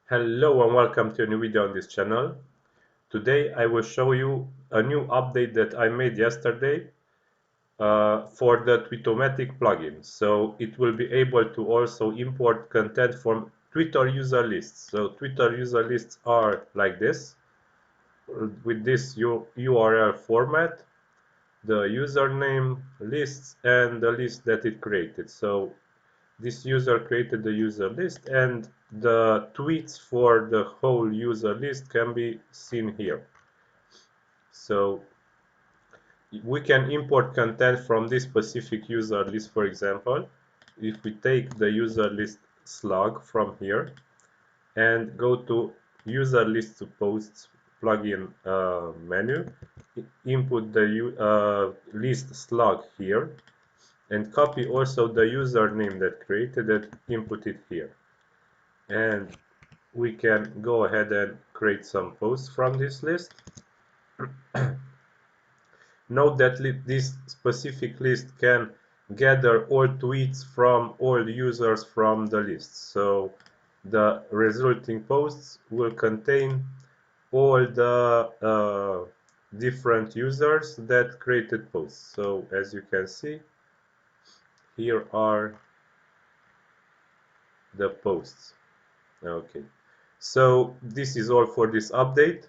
Hello and welcome to a new video on this channel. Today I will show you a new update that I made yesterday for the Twitomatic plugin. So it will be able to also import content from Twitter user lists. So Twitter user lists are like this, with this URL format, the username, lists, and the list that it created. So this user created the user list, and the tweets for the whole user list can be seen here. So we can import content from this specific user list. For example, if we take the user list slug from here and go to user list to posts plugin menu, input the list slug here, and copy also the username that created it, input it here. And we can go ahead and create some posts from this list. Note that this specific list can gather all tweets from all users from the list. So the resulting posts will contain all the different users that created posts. So as you can see, here are the posts. Okay, so this is all for this update.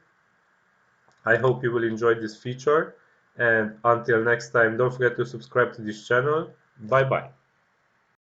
I hope you will enjoy this feature, and until next time, don't forget to subscribe to this channel. Bye bye.